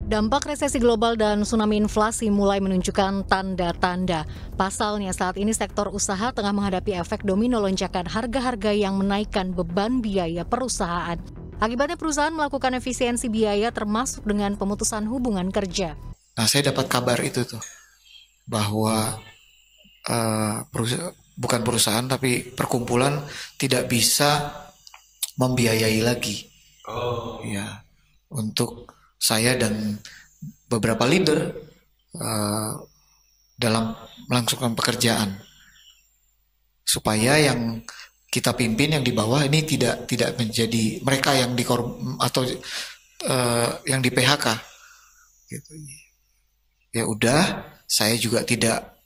Dampak resesi global dan tsunami inflasi mulai menunjukkan tanda-tanda. Pasalnya saat ini sektor usaha tengah menghadapi efek domino lonjakan harga-harga yang menaikkan beban biaya perusahaan. Akibatnya perusahaan melakukan efisiensi biaya termasuk dengan pemutusan hubungan kerja. Nah, saya dapat kabar itu tuh bahwa bukan perusahaan tapi perkumpulan tidak bisa membiayai lagi. Ya, untuk saya dan beberapa leader dalam melangsungkan pekerjaan supaya yang kita pimpin yang di bawah ini tidak menjadi mereka yang yang di PHK gitu. Ya udah, saya juga tidak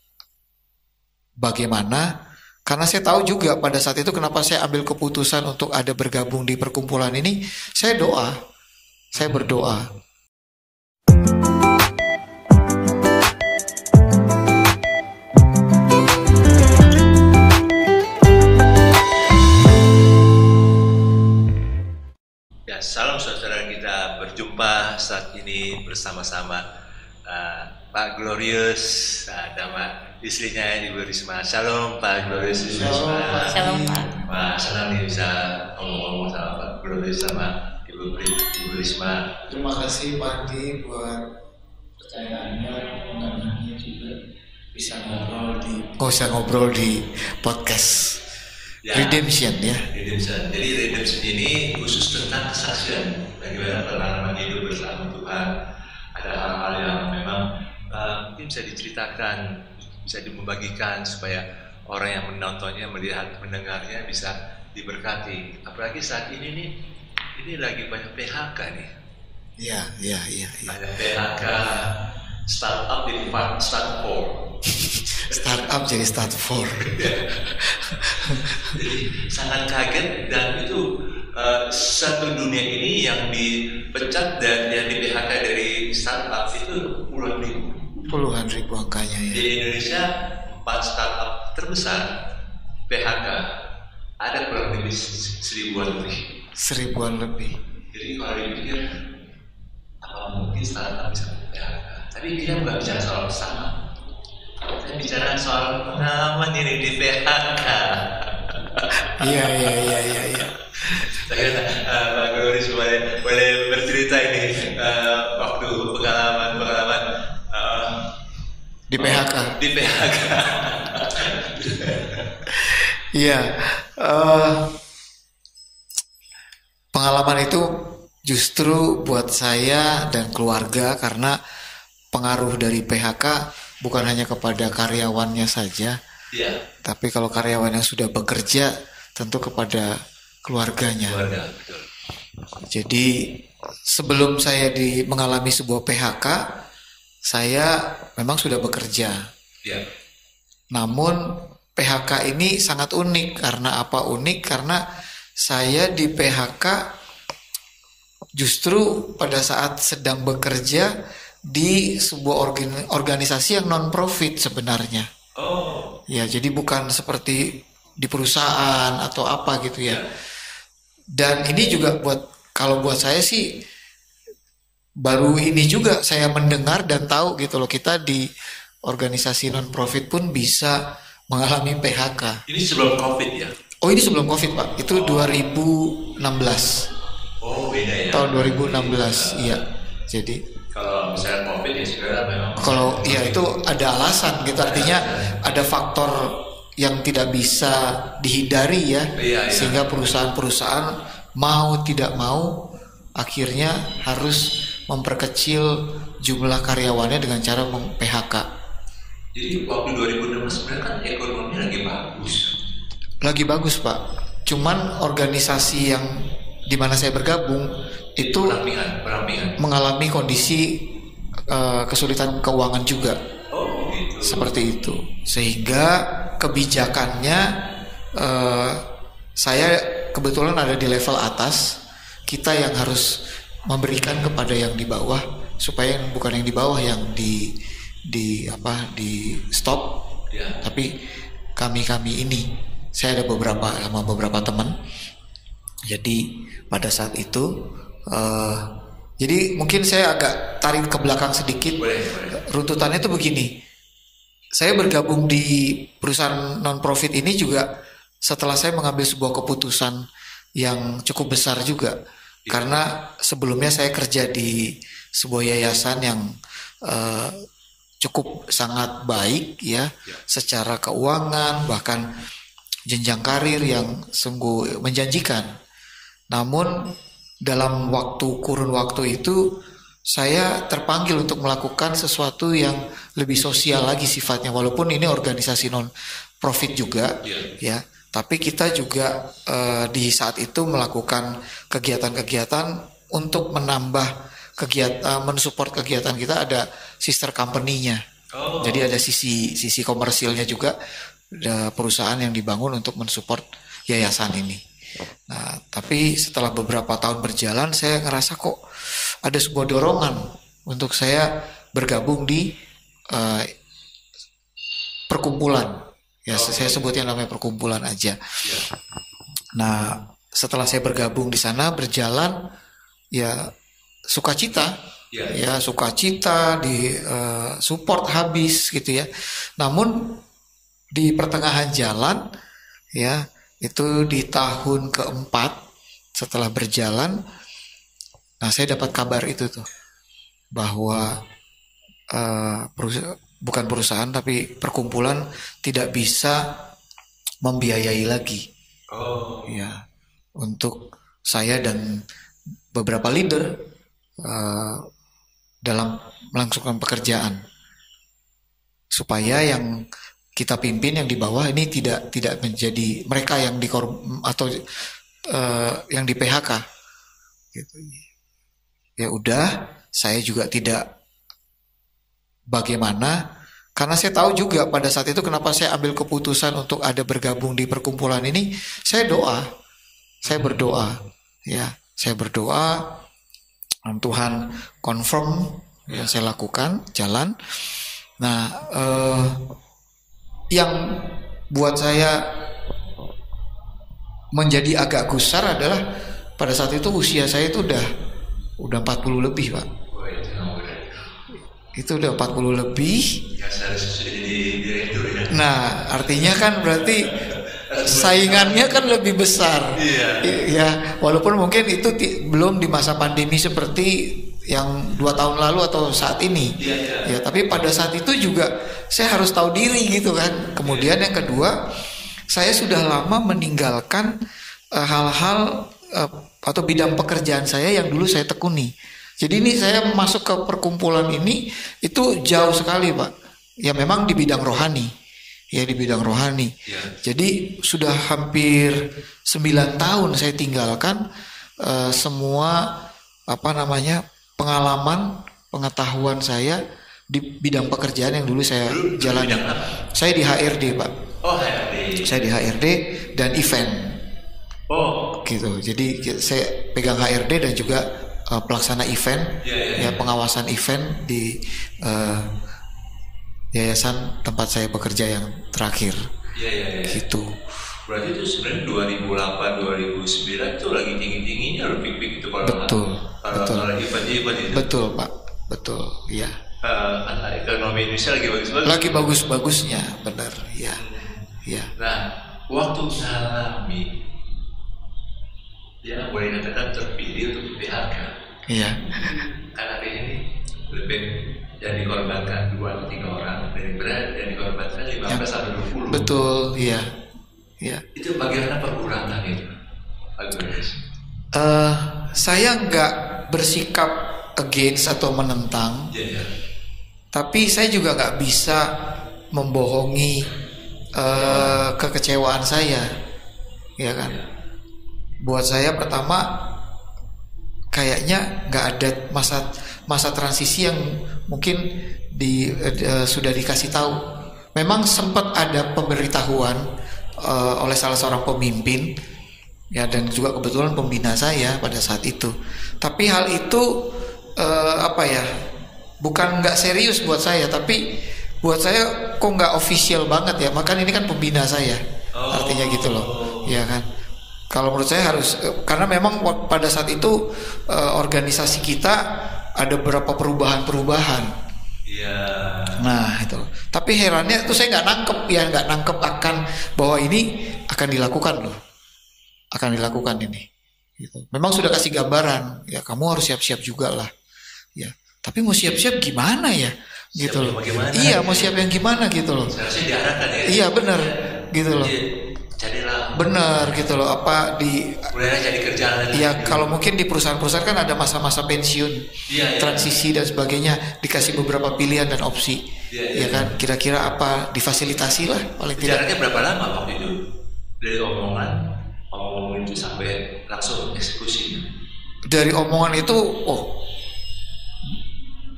bagaimana, karena saya tahu juga pada saat itu kenapa saya ambil keputusan untuk ada bergabung di perkumpulan ini. Saya berdoa. Ya, salam saudara, kita berjumpa saat ini bersama-sama Pak Glorious, nama istrinya Ibu Risma. Shalom Pak Glorious, Ibu Risma. Shalom Pak. Wah, senang nih bisa ngomong-ngomong sama Pak Glorious sama Ibu Risma. Terima kasih Pak Andi buat percayaannya, undangannya juga bisa ngobrol di podcast Redemption ya. Redemption. Jadi Redemption ini khusus tentang kesaksian, bagaimana pengalaman hidup bersama Tuhan. Ada hal-hal yang memang mungkin bisa diceritakan, bisa membagikan supaya orang yang menontonnya, melihat, mendengarnya bisa diberkati. Apalagi saat ini nih, ini lagi banyak PHK nih. Iya. Ada PHK, startup jadi start 4. Startup jadi start 4. Jadi sangat kaget, dan itu satu dunia ini yang dipecat dan yang di PHK dari startup itu puluhan ribu angkanya ya. Di Indonesia 4 startup terbesar PHK ada kurang lebih seribuan lebih. Jadi kalau dipikir apa mungkin startup bisa PHK? Tapi kita bukan bicara soal bersama. Saya bicara soal pengalaman ini di PHK. Iya. Saya kira Pak Gloris boleh bercerita ini waktu pengalaman di PHK. Iya, pengalaman itu justru buat saya dan keluarga, karena pengaruh dari PHK bukan hanya kepada karyawannya saja, tapi kalau karyawan yang sudah bekerja tentu kepada keluarganya. Betul. Jadi sebelum saya mengalami sebuah PHK, saya memang sudah bekerja. Namun PHK ini sangat unik. Karena apa unik? Karena saya di PHK justru pada saat sedang bekerja di sebuah organisasi yang non-profit sebenarnya. Ya, jadi bukan seperti di perusahaan atau apa gitu ya. Dan ini juga kalau buat saya sih baru ini juga saya mendengar dan tahu gitu loh, kita di organisasi non-profit pun bisa mengalami PHK. Ini sebelum COVID ya? Oh, ini sebelum COVID Pak, itu 2016. Oh, beda ya? Tahun 2016, iya. Jadi kalau misalnya COVID ya sebenarnya memang. Kalau ya itu ada alasan gitu, artinya ada faktor yang tidak bisa dihindari ya, sehingga perusahaan-perusahaan mau tidak mau akhirnya harus memperkecil jumlah karyawannya dengan cara mem-PHK. Jadi waktu 2016 sebenarnya kan ekonomi lagi bagus. Pak. Cuman organisasi yang di mana saya bergabung itu perampingan. Mengalami kondisi kesulitan keuangan juga. Gitu. Seperti itu. Sehingga kebijakannya saya kebetulan ada di level atas. Kita yang harus memberikan kepada yang di bawah, supaya bukan yang di bawah yang di stop, tapi kami ini. Saya ada beberapa teman. Jadi pada saat itu Jadi mungkin saya agak tarik ke belakang sedikit. Runtutannya itu begini. Saya bergabung di perusahaan non-profit ini juga setelah saya mengambil sebuah keputusan yang cukup besar juga. Karena sebelumnya saya kerja di sebuah yayasan yang cukup sangat baik ya, secara keuangan, bahkan jenjang karir yang sungguh menjanjikan. Namun dalam kurun waktu itu saya terpanggil untuk melakukan sesuatu yang lebih sosial lagi sifatnya, walaupun ini organisasi non profit juga ya, tapi kita juga di saat itu melakukan kegiatan-kegiatan untuk menambah kegiatan, mensupport kegiatan kita. Ada sister company-nya. Jadi ada sisi komersilnya juga, ada perusahaan yang dibangun untuk mensupport yayasan ini. Nah, tapi setelah beberapa tahun berjalan, saya ngerasa kok ada sebuah dorongan untuk saya bergabung di perkumpulan. Ya, saya sebutnya namanya perkumpulan aja. Nah, setelah saya bergabung di sana, berjalan ya sukacita, ya sukacita, di support habis gitu ya. Namun di pertengahan jalan ya, itu di tahun keempat setelah berjalan, nah saya dapat kabar itu tuh bahwa bukan perusahaan tapi perkumpulan tidak bisa membiayai lagi ya untuk saya dan beberapa leader dalam melangsungkan pekerjaan, supaya yang kita pimpin yang di bawah ini tidak menjadi mereka yang yang di PHK gitu. Ya udah, saya juga tidak bagaimana, karena saya tahu juga pada saat itu kenapa saya ambil keputusan untuk ada bergabung di perkumpulan ini. Saya berdoa ya, saya berdoa Tuhan confirm yang saya lakukan jalan. Nah, yang buat saya menjadi agak gusar adalah pada saat itu usia saya itu udah 40 lebih, Pak. Itu udah 40 lebih. Nah, artinya kan berarti saingannya kan lebih besar. Ya, walaupun mungkin itu belum di masa pandemi seperti yang 2 tahun lalu atau saat ini. Ya, tapi pada saat itu juga saya harus tahu diri gitu kan. Kemudian yang kedua, saya sudah lama meninggalkan hal-hal atau bidang pekerjaan saya yang dulu saya tekuni. Jadi ini saya masuk ke perkumpulan ini itu jauh sekali, Pak. Ya memang di bidang rohani. Ya di bidang rohani. Jadi sudah hampir 9 tahun saya tinggalkan semua pengalaman, pengetahuan saya di bidang pekerjaan yang dulu saya jalani. Saya di HRD, Pak. Saya di HRD dan event. Gitu. Jadi saya pegang HRD dan juga pelaksana event, ya pengawasan event di yayasan tempat saya bekerja yang terakhir. Gitu. Berarti itu sebenarnya 2008 2009 itu lagi tinggi-tingginya loh, peak-peak itu kalau betul. event-event itu. Betul, Pak. Betul, ya. Ekonomi Indonesia lagi bagus-bagus. Lagi bagus-bagusnya, benar, ya. Ya. Nah, waktu mengalami, ya boleh dikatakan terpilih untuk PHK. Iya. Karena ini lebih jadi dikorbankan 2-3 orang, dari berat dan dikorbankan 15-20. Betul, iya. Ya. Itu bagaimana perkurangan itu? Saya nggak bersikap against atau menentang, tapi saya juga nggak bisa membohongi kekecewaan saya, ya kan? Buat saya pertama kayaknya nggak ada masa transisi yang mungkin sudah dikasih tahu. Memang sempat ada pemberitahuan oleh salah seorang pemimpin ya, dan juga kebetulan pembina saya pada saat itu. Tapi hal itu bukan nggak serius buat saya, tapi buat saya kok nggak official banget ya. Makanya ini kan pembina saya, artinya gitu loh, ya kan. Kalau menurut saya harus, karena memang pada saat itu organisasi kita ada beberapa perubahan. Iya. Nah itu. Tapi herannya itu saya nggak nangkep akan bahwa ini akan dilakukan loh, akan dilakukan ini. Gitu. Memang sudah kasih gambaran, ya kamu harus siap-siap juga lah. Ya. Tapi mau siap-siap gimana ya? Gitu loh. Iya, mau siap yang gimana gitu loh. Seharusnya diarahkan ya. Iya benar, gitu loh. Jadilah. Benar gitu loh. Apa di? Mulai jadi kerjaan. Iya, kalau mungkin di perusahaan-perusahaan kan ada masa-masa pensiun, transisi dan sebagainya, dikasih beberapa pilihan dan opsi. Ya kan, kira-kira apa difasilitasi lah paling tidak. Jaraknya berapa lama waktu itu dari omongan itu sampai langsung eksekusi? Dari omongan itu,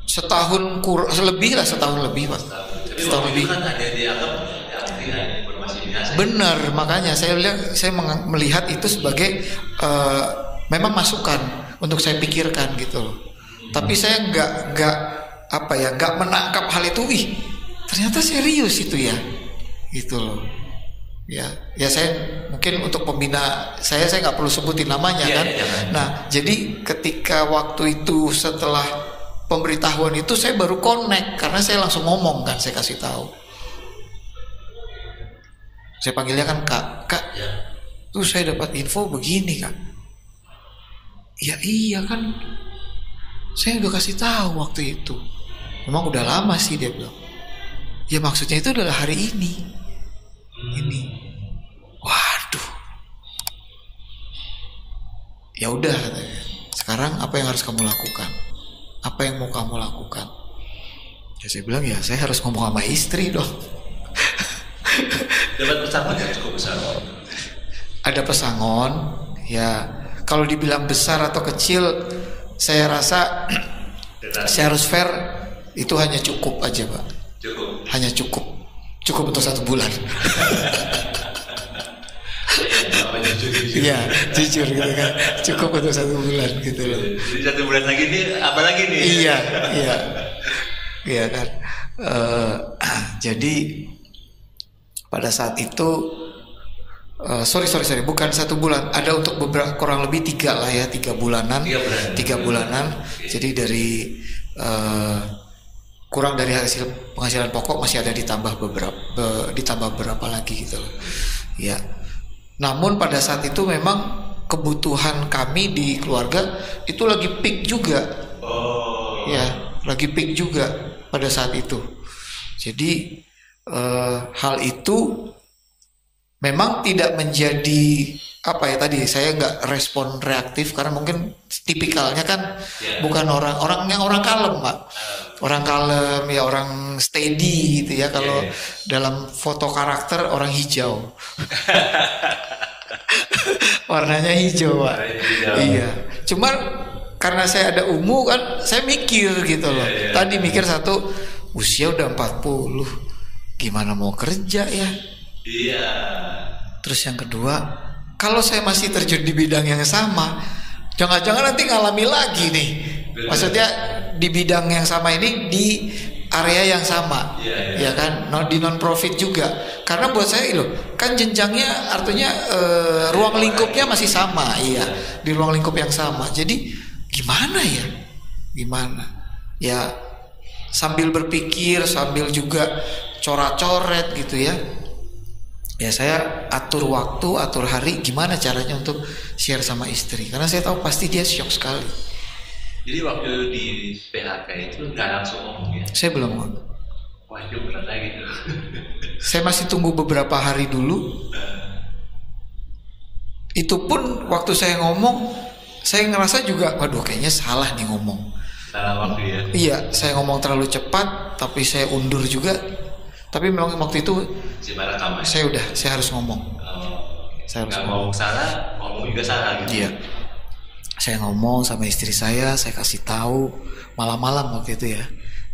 setahun lebih Pak. Setahun lebih. Kan ada dianggap informasi biasa. Benar, makanya saya melihat itu sebagai memang masukan untuk saya pikirkan gitu loh. Tapi saya nggak menangkap hal itu. Ternyata serius itu ya, gitu loh. Ya saya mungkin untuk pembina saya nggak perlu sebutin namanya kan. Nah, jadi ketika waktu itu setelah pemberitahuan itu saya baru connect karena saya langsung ngomong kan, saya kasih tahu. Saya panggilnya kan kak, tuh saya dapat info begini kak. Ya iya kan, saya udah kasih tahu waktu itu. Memang udah lama sih dia bilang. Ya maksudnya itu adalah hari ini. Ini, waduh. Ya udah katanya. Sekarang apa yang harus kamu lakukan? Apa yang mau kamu lakukan? Ya saya bilang ya saya harus ngomong sama istri dong. Dapat pesangon yang cukup besar. Ada pesangon, ya kalau dibilang besar atau kecil, saya rasa saya harus fair, itu hanya cukup aja Pak. Hanya cukup untuk 1 bulan. Iya, jujur gitu kan, cukup untuk 1 bulan gitu loh. Jadi 1 bulan lagi nih, apa lagi nih? Iya kan. Jadi pada saat itu, sorry, bukan 1 bulan, ada untuk beberapa kurang lebih 3 lah ya, 3 bulanan. Jadi dari kurang dari hasil penghasilan pokok masih ada ditambah beberapa lagi gitu loh. Ya. Namun pada saat itu memang kebutuhan kami di keluarga itu lagi peak juga. Ya, lagi peak juga pada saat itu. Jadi hal itu memang tidak menjadi tadi saya nggak respon reaktif karena mungkin tipikalnya kan bukan orang kalem Pak. Orang kalem ya, orang steady gitu ya. Kalau dalam foto karakter orang hijau. Warnanya hijau Pak. Iya. Cuma karena saya ada ungu kan, saya mikir gitu loh. Tadi mikir satu, usia udah 40, gimana mau kerja ya? Iya. Terus yang kedua, kalau saya masih terjun di bidang yang sama, jangan-jangan nanti ngalami lagi nih. Maksudnya di bidang yang sama ini, di area yang sama, ya kan, di non profit juga. Karena buat saya kan jenjangnya artinya ruang lingkupnya masih sama, di ruang lingkup yang sama. Jadi gimana ya? Ya sambil berpikir, sambil juga coret-coret gitu ya. Ya saya atur waktu, atur hari, gimana caranya untuk share sama istri. Karena saya tahu pasti dia shock sekali. Jadi waktu di PHK itu nggak langsung ngomong ya? Saya belum ngomong. Wah itu berat lagi tuh. Saya masih tunggu beberapa hari dulu. Itu pun waktu saya ngomong, saya ngerasa juga, waduh kayaknya salah nih ngomong. Salah waktu ya? Iya, saya ngomong terlalu cepat, tapi saya undur juga. Tapi memang waktu itu saya harus ngomong. Saya harus ngomong salah, ngomong juga salah gitu. Iya. Saya ngomong sama istri saya kasih tahu malam-malam waktu itu ya.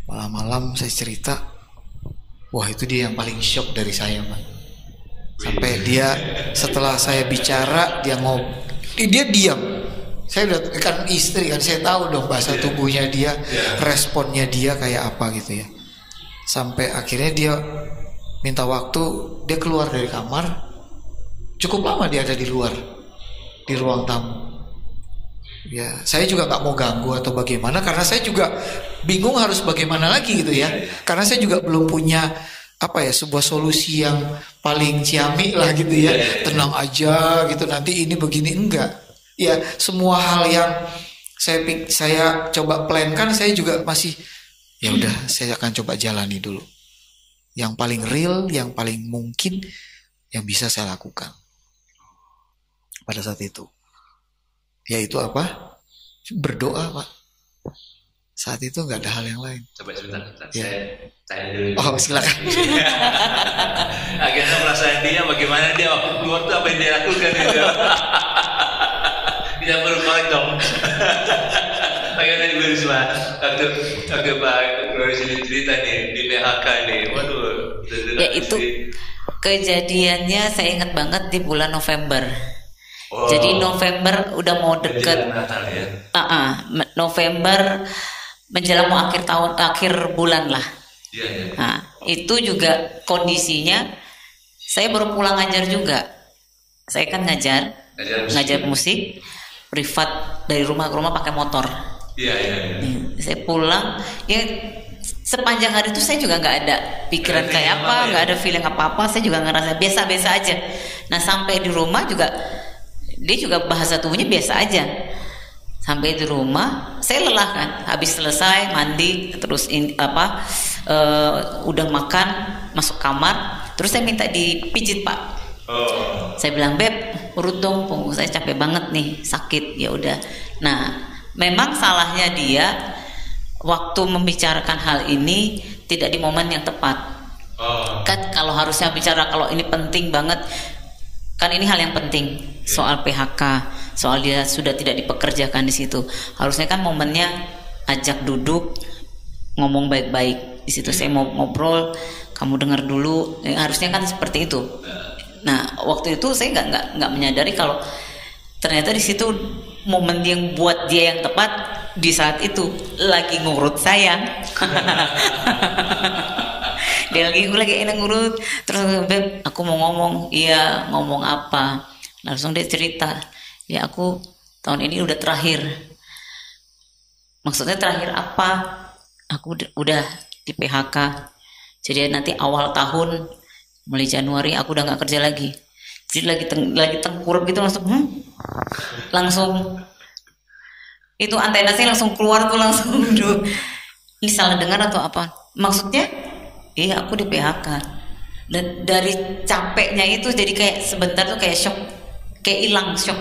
Malam-malam saya cerita. Wah, itu dia yang paling shock dari saya, Pak. Sampai dia setelah saya bicara, dia diam. Saya udah kan istri kan, saya tahu dong bahasa tubuhnya dia, responnya dia kayak apa gitu ya. Sampai akhirnya dia minta waktu, dia keluar dari kamar. Cukup lama dia ada di luar. di ruang tamu. Ya, saya juga nggak mau ganggu atau bagaimana, karena saya juga bingung harus bagaimana lagi gitu ya. Karena saya juga belum punya sebuah solusi yang paling ciamik lah gitu ya. Tenang aja gitu, nanti ini begini, enggak. Ya, semua hal yang saya coba plankan, saya juga masih ya udah, saya akan coba jalani dulu. Yang paling real, yang paling mungkin, yang bisa saya lakukan pada saat itu. Yaitu apa? Berdoa, Pak. Saat itu nggak ada hal yang lain. Coba sebentar. Ya. Saya tanya dulu. Oh, silakan. Akhirnya perasaan dia bagaimana dia waktu keluar tuh apa yang dia lakukan itu. Tidak perlu balik dong. Bagaimana di Risma waktu Pak Gloris cerita nih di PHK nih. Waduh. Ya itu kejadiannya saya ingat banget di bulan November. Jadi November udah mau deket. Natal ya. November menjelang mau akhir bulan lah. Iya. Nah, itu juga kondisinya saya baru pulang ngajar juga. Saya kan ngajar musik privat dari rumah ke rumah pakai motor. Iya. Saya pulang, ya sepanjang hari itu saya juga nggak ada pikiran kayak apa, nggak ada feeling apa-apa. Saya juga ngerasa biasa-biasa aja. Nah, sampai di rumah juga dia juga bahasa tubuhnya biasa aja. Sampai di rumah saya lelah kan, habis selesai mandi terus udah makan, masuk kamar, terus saya minta dipijit, Pak. Saya bilang, Beb, urut dong punggung saya, capek banget nih, sakit. Ya udah. Nah, memang salahnya dia waktu membicarakan hal ini tidak di momen yang tepat. Kan kalau harusnya bicara kalau ini penting banget, kan ini hal yang penting, soal PHK, soal dia sudah tidak dipekerjakan di situ. Harusnya kan momennya ajak duduk, ngomong baik-baik. Di situ saya mau ngobrol, kamu dengar dulu. Harusnya kan seperti itu. Nah, waktu itu saya nggak menyadari kalau ternyata di situ momen yang buat dia yang tepat di saat itu lagi ngurut saya. Dia lagi enak ngurut, terus Beb, aku mau ngomong. Iya, ngomong apa? Langsung dia cerita, ya aku tahun ini udah terakhir. Maksudnya terakhir apa? Aku udah di PHK. Jadi nanti awal tahun, mulai Januari aku udah nggak kerja lagi. Jadi lagi tengkurap gitu langsung itu antena saya langsung keluar tuh langsung. Ini salah dengar atau apa? Maksudnya? Iya, aku di PHK. Dan dari capeknya itu jadi kayak sebentar tuh kayak shock, kayak hilang shock.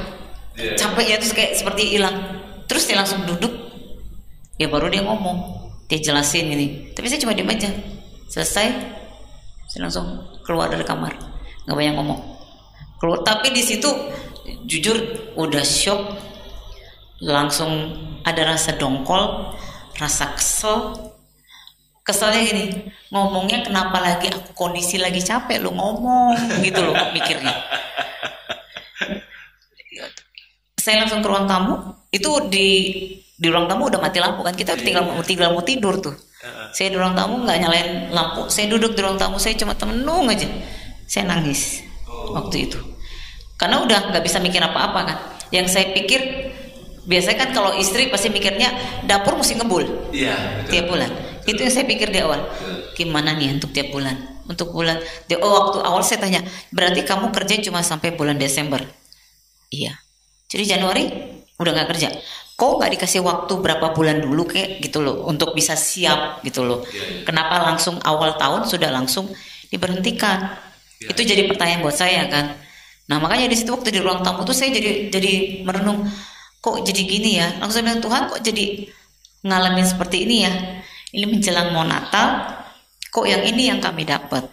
Capeknya tuh kayak seperti hilang. Terus dia langsung duduk. Ya baru dia ngomong, dia jelasin ini. Tapi saya cuma diam aja. Selesai, saya langsung keluar dari kamar. Nggak banyak ngomong. Keluar. Tapi di situ jujur udah shock. Langsung ada rasa dongkol, rasa kesel. Keselnya gini, ngomongnya kenapa lagi, aku kondisi lagi capek lu ngomong gitu loh mikirnya. Saya langsung ke ruang tamu, itu di ruang tamu udah mati lampu kan, kita tinggal mau tidur tuh. Saya di ruang tamu nggak nyalain lampu, saya duduk di ruang tamu, saya cuma tenung aja. Saya nangis waktu itu, karena udah nggak bisa mikir apa-apa kan. Yang saya pikir, biasanya kan kalau istri pasti mikirnya dapur mesti ngebul. Iya. Tiap bulan. Itu yang saya pikir di awal. Gimana nih untuk tiap bulan? Untuk bulan. Waktu awal saya tanya, berarti kamu kerja cuma sampai bulan Desember? Iya. Jadi Januari udah nggak kerja. Kok nggak dikasih waktu berapa bulan dulu kayak gitu loh, untuk bisa siap gitu loh? Kenapa langsung awal tahun sudah langsung diberhentikan? Itu jadi pertanyaan buat saya kan. Nah makanya di situ waktu di ruang tamu tuh saya jadi merenung. Kok jadi gini ya? Langsung bilang, Tuhan kok jadi ngalamin seperti ini ya? Ini menjelang mau Natal, kok yang ini yang kami dapat?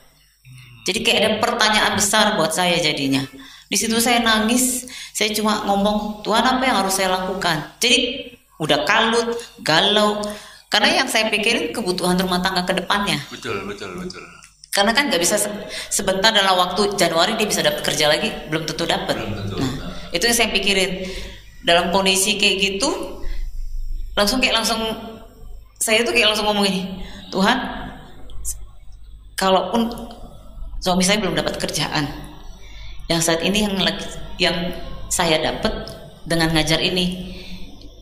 Jadi kayak ada pertanyaan besar buat saya jadinya. Di situ saya nangis, saya cuma ngomong, Tuhan apa yang harus saya lakukan? Jadi udah kalut, galau, karena yang saya pikirin kebutuhan rumah tangga ke depannya. Betul. Karena kan nggak bisa sebentar dalam waktu Januari dia bisa dapat kerja lagi, belum tentu dapat. Nah, itu yang saya pikirin. Dalam kondisi kayak gitu, saya tuh kayak langsung ngomong gini, Tuhan, kalaupun suami saya belum dapat kerjaan, yang saat ini yang saya dapat dengan ngajar ini,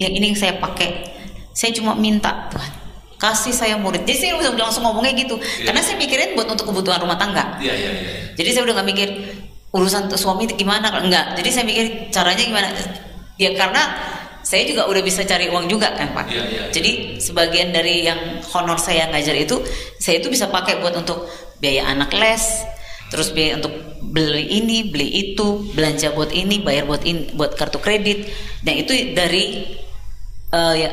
yang ini yang saya pakai. Saya cuma minta Tuhan kasih saya murid. Jadi saya udah langsung ngomongnya gitu, karena saya mikirin buat untuk kebutuhan rumah tangga. Jadi saya udah nggak mikir urusan suami gimana, enggak. Jadi saya mikir caranya gimana. Ya karena saya juga udah bisa cari uang juga kan Pak. Jadi sebagian dari yang honor saya ngajar itu, saya itu bisa pakai buat untuk biaya anak les, terus biaya untuk beli ini, beli itu, belanja buat ini, bayar buat ini, buat kartu kredit. Dan itu dari ya,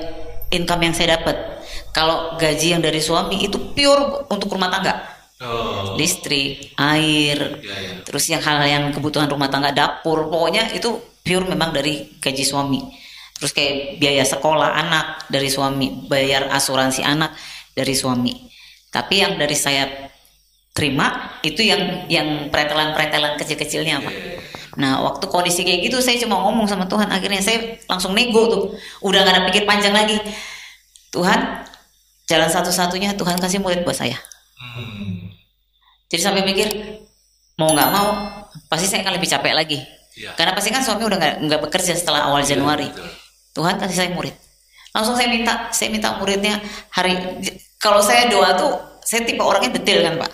income yang saya dapat. Kalau gaji yang dari suami itu pure untuk rumah tangga. Listrik, air, terus yang hal yang kebutuhan rumah tangga, dapur, pokoknya itu pure memang dari gaji suami. Terus kayak biaya sekolah anak dari suami, bayar asuransi anak dari suami. Tapi yang dari saya terima itu yang pretelan-pretelan kecil-kecilnya Pak. Nah waktu kondisi kayak gitu saya cuma ngomong sama Tuhan, akhirnya saya langsung nego tuh, udah gak ada pikir panjang lagi. Tuhan, jalan satu-satunya Tuhan kasih murid buat saya. Jadi sampai mikir mau nggak mau pasti saya akan lebih capek lagi. Karena pasti kan suami udah nggak bekerja setelah awal Januari. Tuhan kasih saya murid. Langsung saya minta muridnya hari. Kalau saya doa tuh saya tipe orangnya detail kan Pak.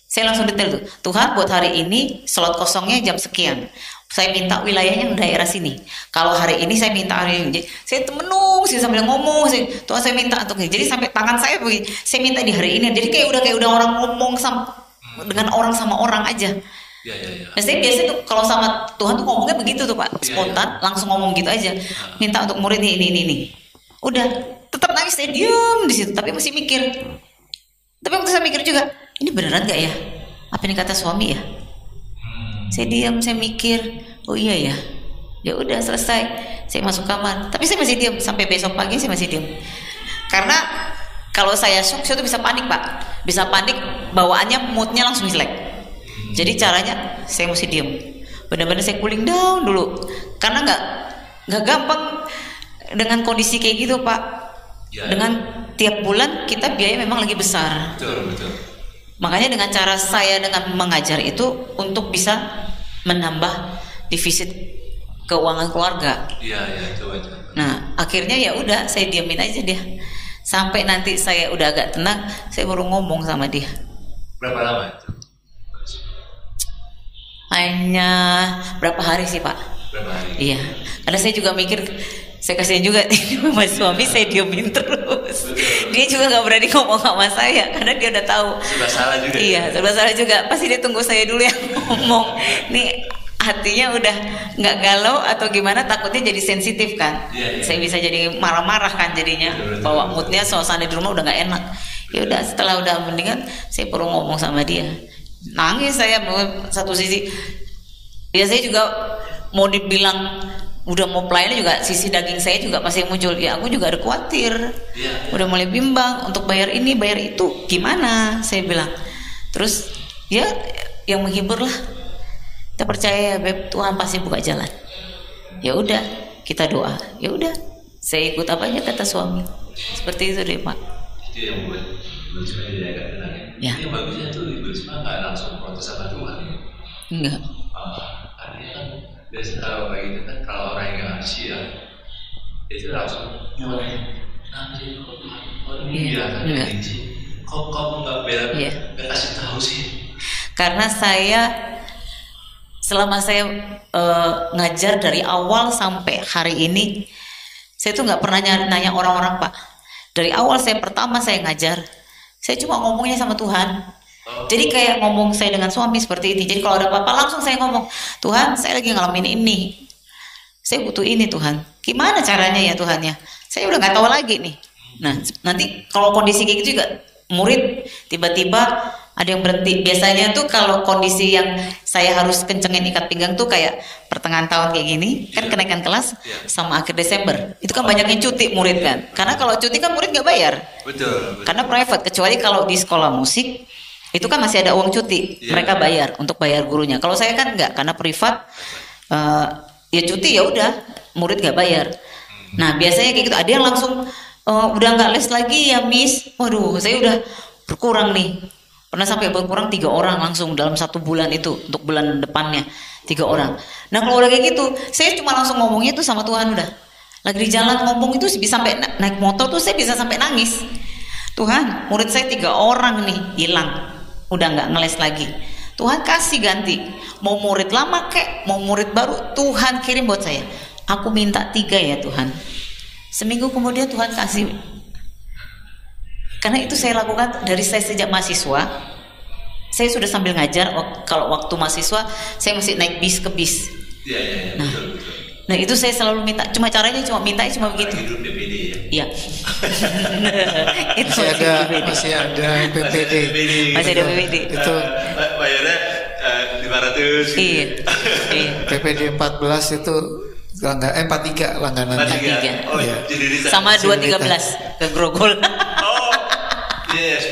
Saya langsung detail tuh. Tuhan buat hari ini slot kosongnya jam sekian. Saya minta wilayahnya daerah sini. Kalau hari ini saya minta hari ini. Saya menung sih sambil ngomong. Tuhan saya minta untuk ini. Jadi sampai tangan saya begini. Saya minta di hari ini. Jadi kayak udah orang ngomong dengan orang sama orang aja. Nah, saya biasa tuh kalau sama Tuhan tuh ngomongnya begitu tuh Pak, spontan, langsung ngomong gitu aja. Minta untuk murid ini. Udah, tetap nangis saya diam di situ, tapi masih mikir. Tapi waktu saya mikir juga, ini beneran gak ya? Apa ini kata suami ya? Saya diam, saya mikir, oh iya ya. Ya udah selesai, saya masuk kamar. Tapi saya masih diam sampai besok pagi saya masih diam. Karena kalau saya shock, saya tuh bisa panik Pak. Bisa panik, bawaannya moodnya langsung jelek. Jadi caranya saya mesti diem, benar-benar saya cooling down dulu, karena nggak gampang dengan kondisi kayak gitu Pak. Dengan tiap bulan kita biaya memang lagi besar. Betul. Makanya dengan cara saya dengan mengajar itu untuk bisa menambah defisit keuangan keluarga. Coba. Nah akhirnya ya udah saya diamin aja dia, sampai nanti saya udah agak tenang, saya baru ngomong sama dia. Berapa lama itu? Hanya berapa hari sih Pak? Berapa hari? Iya, karena saya juga mikir, saya kasihan juga sama suami, saya diemin terus. Dia juga nggak berani ngomong sama saya karena dia udah tahu. Serba salah juga. Iya, serba salah juga. Pasti dia tunggu saya dulu yang ngomong. Nih hatinya udah nggak galau atau gimana, takutnya jadi sensitif kan. Saya bisa jadi marah-marah kan jadinya. Bawa moodnya, suasana di rumah udah nggak enak. Ya udah, setelah udah mendingan, saya perlu ngomong sama dia. Nangis saya satu sisi. Ya saya juga mau dibilang udah mau pelayanan juga, sisi daging saya juga pasti muncul. Ya aku juga ada khawatir. Udah mulai bimbang untuk bayar ini, bayar itu. Gimana? Saya bilang. Terus ya yang menghibur lah. Kita percaya ya Beb, Tuhan pasti buka jalan. Ya udah, kita doa. Ya udah, saya ikut apa aja kata suami. Seperti itu deh Pak. Itu yang buat Ibu Risma jadi agak tenang ya. Yang bagusnya tuh Ibu Risma nggak langsung protes sama Tuhan. Enggak. Artinya kan biasa kalau kayak gitu kan, kalau orang yang nggak ya itu langsung nanti kok Tuhan ini ya kan kok kamu nggak bela nggak kasih tahu sih. Karena selama saya ngajar dari awal sampai hari ini, saya tuh nggak pernah nanya orang-orang Pak. Dari awal pertama saya ngajar, saya cuma ngomongnya sama Tuhan. Jadi kayak ngomong saya dengan suami seperti ini. Jadi kalau ada apa-apa langsung saya ngomong, Tuhan saya lagi ngalamin ini, saya butuh ini Tuhan. Gimana caranya ya Tuhan ya? Saya udah nggak tahu lagi nih. Nah nanti kalau kondisi kayak gitu juga, murid tiba-tiba ada yang berhenti. Biasanya tuh kalau kondisi yang saya harus kencengin ikat pinggang tuh kayak pertengahan tahun kayak gini, kan kenaikan kelas sama akhir Desember. Itu kan banyaknya cuti murid kan. Karena kalau cuti kan murid nggak bayar. Betul. Karena private, kecuali kalau di sekolah musik itu kan masih ada uang cuti, mereka bayar untuk bayar gurunya. Kalau saya kan nggak, karena privat ya cuti ya udah, murid nggak bayar. Nah biasanya kayak gitu. Ada yang langsung udah nggak les lagi ya Miss. Waduh, saya udah berkurang nih. Pernah sampai berkurang 3 orang langsung dalam 1 bulan itu, untuk bulan depannya 3 orang. Nah kalau udah kayak gitu, saya cuma langsung ngomongnya tuh sama Tuhan udah. Lagi di jalan ngomong itu bisa sampai naik motor tuh saya bisa sampai nangis. Tuhan, murid saya 3 orang nih hilang, udah nggak ngeles lagi. Tuhan kasih ganti, mau murid lama kek, mau murid baru, Tuhan kirim buat saya. Aku minta 3 ya Tuhan. Seminggu kemudian Tuhan kasih. Karena itu saya lakukan dari saya sejak mahasiswa. Saya sudah sambil ngajar. Kalau waktu mahasiswa saya masih naik bis ke bis. Iya, Nah, betul. nah itu saya selalu minta. Cuma caranya cuma mintanya cuma begitu. Hidup DPD ya. Iya. Itu masih ada PPD. Masih ada PPD. Itu bayarnya 500. Iya. Iya. PPD 14 itu 43 langganannya. 43. Oh, Iya. jadi Rita. Sama 213 ke Grogol. Oh, yes.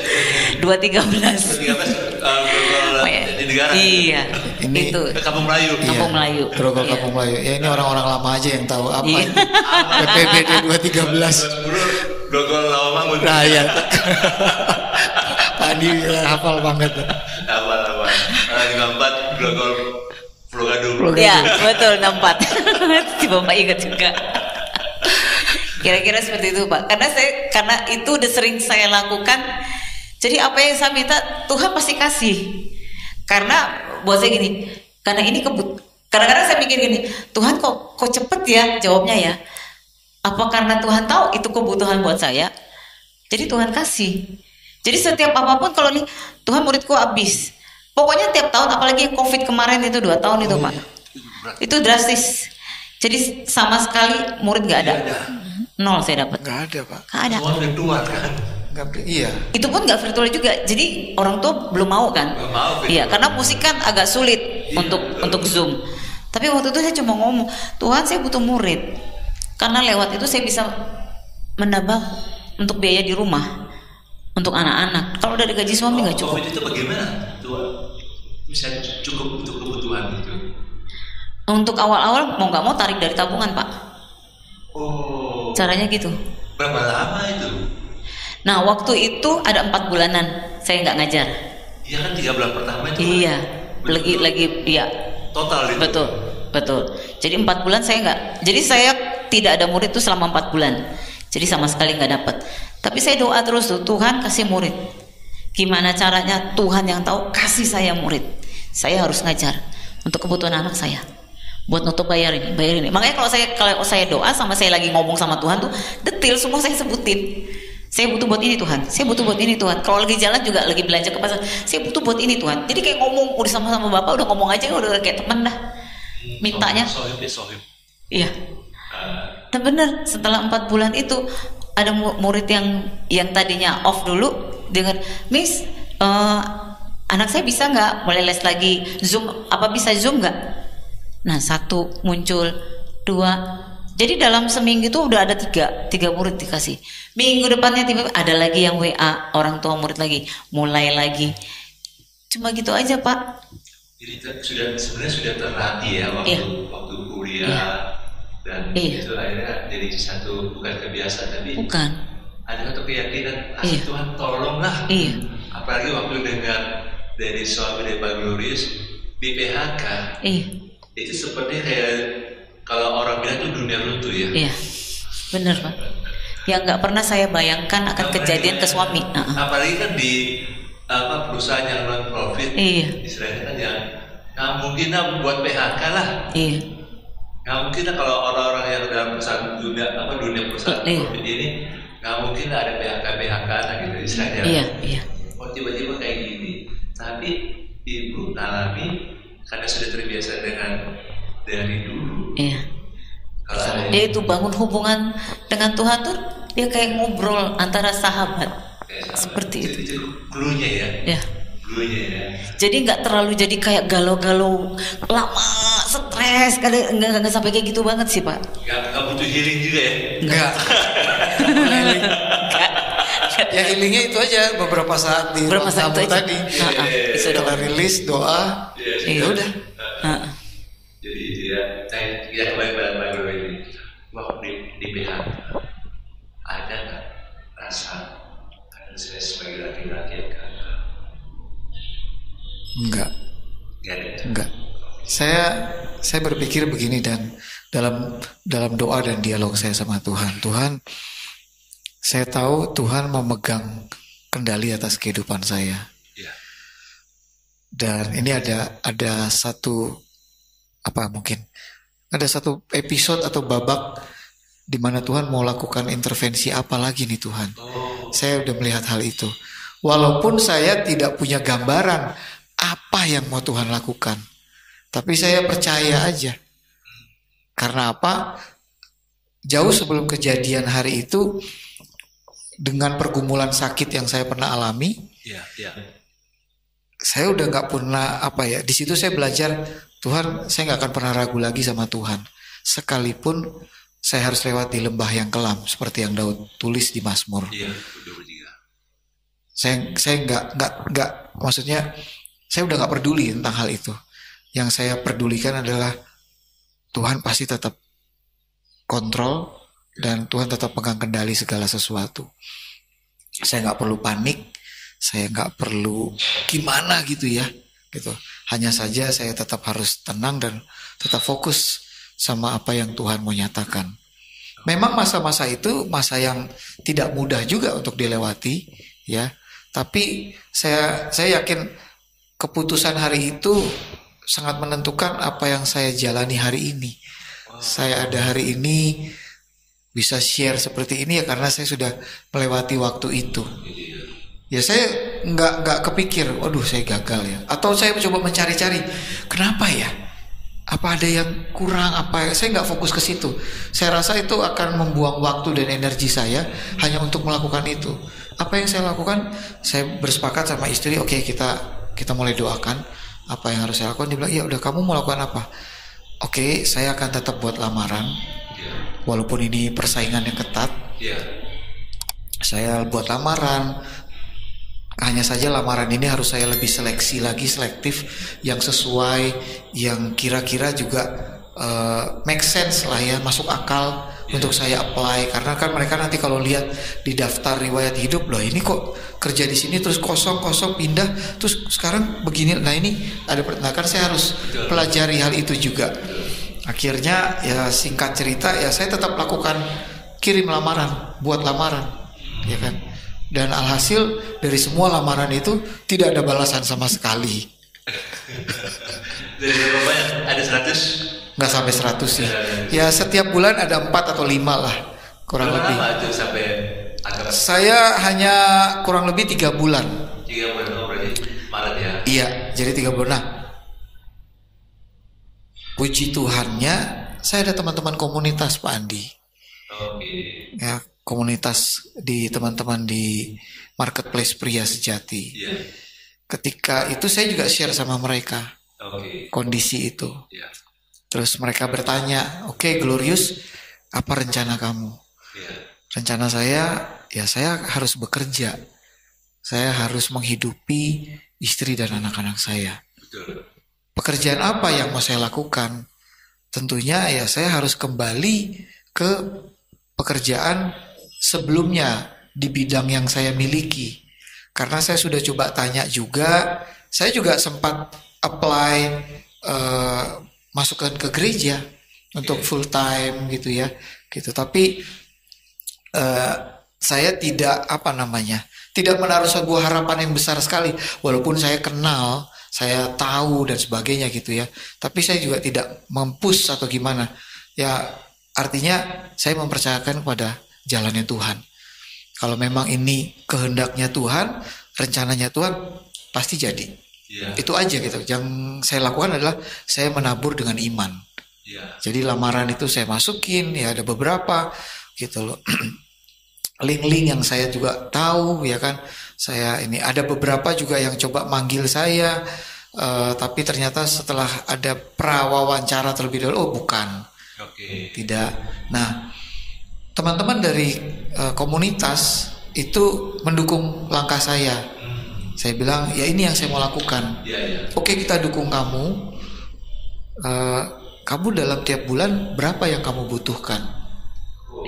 213. 13 di negara. Iya. Ini Itu Kampung Melayu. Kampung Melayu. Grogol Iya. Kampung Melayu. Ya ini orang-orang lama aja yang tahu apa Iya. ini. PPBD 213. 10 Grogol Lawamangun. Nah ya. Tadi hafal banget. Apa. 54 Grogol Pulau Gadung. Iya, betul 64. Si Bapak ingat juga. Kira-kira seperti itu, Pak. Karena itu udah sering saya lakukan. Jadi apa yang saya minta Tuhan pasti kasih. Karena buat saya gini, karena ini kadang-kadang saya mikir gini, Tuhan kok cepet ya jawabnya ya. Apa karena Tuhan tahu itu kebutuhan buat saya? Jadi Tuhan kasih. Jadi setiap apapun kalau nih Tuhan muridku habis. Pokoknya tiap tahun, apalagi yang COVID kemarin itu 2 tahun itu Pak, itu drastis. Jadi sama sekali murid nggak ada, 0 saya dapat. Nggak ada Pak. Nggak ada. Semua virtual kan. Iya. Itu pun nggak virtual juga. Jadi orang tua belum mau kan? Belum mau, virtual. Iya, karena musik kan agak sulit untuk Zoom. Tapi waktu itu saya cuma ngomong, Tuhan saya butuh murid. Karena lewat itu saya bisa menambah untuk biaya di rumah untuk anak-anak. Kalau dari gaji suami nggak cukup. COVID itu bagaimana? Tuhan bisa cukup untuk kebutuhan itu. Untuk awal-awal mau nggak mau tarik dari tabungan Pak. Oh. Caranya gitu. Berapa lama itu? Nah waktu itu ada 4 bulanan saya nggak ngajar. Iya kan 3 bulan pertama itu. Iya. Lagi iya. Total itu. Betul. Jadi 4 bulan saya nggak. Jadi saya tidak ada murid itu selama 4 bulan. Jadi sama sekali nggak dapat. Tapi saya doa terus tuh, Tuhan kasih murid. Gimana caranya? Tuhan yang tahu, kasih saya murid. Saya harus ngajar untuk kebutuhan anak saya. Buat nutup bayar ini. Makanya kalau saya doa sama saya lagi ngomong sama Tuhan tuh detail semua saya sebutin. Saya butuh buat ini Tuhan. Saya butuh buat ini Tuhan. Kalau lagi jalan juga lagi belanja ke pasar, saya butuh buat ini Tuhan. Jadi kayak ngomong udah sama Bapak udah ngomong aja udah kayak temen dah. Mintanya. Sohib. Iya. Nah bener, setelah 4 bulan itu ada murid yang tadinya off dulu dengan Miss, anak saya bisa nggak boleh les lagi Zoom? Apa bisa Zoom nggak? Nah 1 muncul, 2. Jadi dalam seminggu itu udah ada 3 murid dikasih. Minggu depannya tiba ada lagi yang WA orang tua murid lagi, mulai lagi. Cuma gitu aja Pak. Jadi sebenarnya sudah terlatih ya waktu kuliah. Iya. Dan itu akhirnya jadi satu bukan kebiasaan tapi Bukan. ada satu keyakinan Iya. Tuhan tolonglah. Iya. Apalagi waktu dengar dari suami dari Pak Glorius di PHK. Iya. Itu seperti kayak kalau orang bilang itu dunia runtuh ya. Iya. Bener Pak. Yang nggak pernah saya bayangkan akan kejadian ke suami. Apalagi kan di perusahaan yang non profit. Iya. Istilahnya kan yang nggak mungkin lah buat PHK lah. Iya. Nggak mungkin lah kalau orang-orang yang dalam perusahaan dunia perusahaan Iya. profit ini nggak mungkin lah ada PHK lah gitu istilahnya. Iya. Oh tiba-tiba kayak gini. Tapi ibu alami karena sudah terbiasa dengan dari dulu. Iya. Kalau ada Dia itu bangun hubungan dengan Tuhan tuh dia kayak ngobrol antara sahabat. Seperti itu. Itu clue-nya ya. Ya. Clue-nya ya. Jadi nggak terlalu jadi kayak galau-galau lama, stres, nggak sampai kayak gitu banget sih Pak. Nggak butuh healing juga ya. Enggak. Ya healingnya itu aja beberapa saat di ruang tamu tadi. Setelah rilis doa, ya udah. Jadi saya kembali pada Pak Guru ini. Waktu di PHK ada nggak rasa saya sebagai laki-laki yang gagal? Enggak. Nggak ada. Enggak. Saya berpikir begini, dan dalam doa dan dialog saya sama Tuhan, saya tahu Tuhan memegang kendali atas kehidupan saya. Ya. Dan ini ada satu ada satu episode atau babak di mana Tuhan mau lakukan intervensi apa lagi nih Tuhan. Saya udah melihat hal itu. Walaupun saya tidak punya gambaran apa yang mau Tuhan lakukan, tapi saya percaya aja. Karena apa? Jauh sebelum kejadian hari itu, dengan pergumulan sakit yang saya pernah alami, saya udah nggak pernah di situ saya belajar, Tuhan, saya nggak akan pernah ragu lagi sama Tuhan, sekalipun saya harus lewat di lembah yang kelam, seperti yang Daud tulis di Mazmur. Saya nggak maksudnya saya udah nggak peduli tentang hal itu. Yang saya pedulikan adalah Tuhan pasti tetap kontrol dan Tuhan tetap pegang kendali segala sesuatu. Saya nggak perlu panik, saya nggak perlu gimana gitu. Hanya saja saya tetap harus tenang dan tetap fokus sama apa yang Tuhan mau nyatakan. Memang masa-masa itu masa yang tidak mudah juga untuk dilewati, ya. Tapi saya yakin keputusan hari itu sangat menentukan apa yang saya jalani hari ini. Saya ada hari ini bisa share seperti ini ya karena saya sudah melewati waktu itu. Ya saya nggak kepikir, waduh saya gagal ya. Atau saya coba mencari-cari, kenapa ya? Apa ada yang kurang? Saya nggak fokus ke situ. Saya rasa itu akan membuang waktu dan energi saya hanya untuk melakukan itu. Apa yang saya lakukan? Saya bersepakat sama istri, oke, kita mulai doakan. Apa yang harus saya lakukan? Dia bilang, ya udah, kamu mau lakukan apa? Oke, saya akan tetap buat lamaran, walaupun ini persaingan yang ketat. Saya buat lamaran. Hanya saja lamaran ini harus saya lebih selektif, yang sesuai, yang kira-kira juga make sense lah ya, masuk akal untuk saya apply. Karena kan mereka nanti kalau lihat di daftar riwayat hidup, loh ini kok kerja di sini terus kosong pindah, terus sekarang begini. Nah ini ada, nah kan saya harus pelajari hal itu juga. Akhirnya ya singkat cerita ya saya tetap lakukan kirim lamaran, buat lamaran, ya kan. Dan alhasil dari semua lamaran itu tidak ada balasan sama sekali. Dari berapa banyak? Ada 100? Nggak sampai 100 sih. Ya setiap bulan ada 4 atau 5 lah kurang lebih. Berapa itu sampai antara? Saya hanya kurang lebih 3 bulan. 3 bulan, berarti Maret ya? Iya, jadi 3 bulan. Nah, puji Tuhannya saya ada teman-teman komunitas Pak Andi. Ya, komunitas di teman-teman di Marketplace Pria Sejati. Ketika itu saya juga share sama mereka kondisi itu. Terus mereka bertanya, oke, Glorious, apa rencana kamu? Rencana saya, ya saya harus bekerja. Saya harus menghidupi istri dan anak-anak saya. Pekerjaan apa yang mau saya lakukan? Tentunya ya saya harus kembali ke pekerjaan sebelumnya di bidang yang saya miliki. Karena saya sudah coba tanya juga, saya juga sempat apply masukkan ke gereja untuk full time gitu ya, gitu. Tapi saya tidak tidak menaruh sebuah harapan yang besar sekali, walaupun saya kenal, saya tahu dan sebagainya gitu ya. Tapi saya juga tidak mempush atau gimana. Ya artinya saya mempercayakan pada jalannya Tuhan. Kalau memang ini kehendaknya Tuhan, rencananya Tuhan, pasti jadi. Itu aja gitu. Yang saya lakukan adalah saya menabur dengan iman. Jadi lamaran itu saya masukin, ya ada beberapa gitu loh. Link-link yang saya juga tahu, ya kan. Saya ini ada beberapa juga yang coba manggil saya, tapi ternyata setelah ada prawawancara terlebih dahulu, oh bukan. Tidak. Nah, teman-teman dari komunitas itu mendukung langkah saya. Saya bilang, ya ini yang saya mau lakukan. Oke, kita dukung kamu. Kamu dalam tiap bulan berapa yang kamu butuhkan?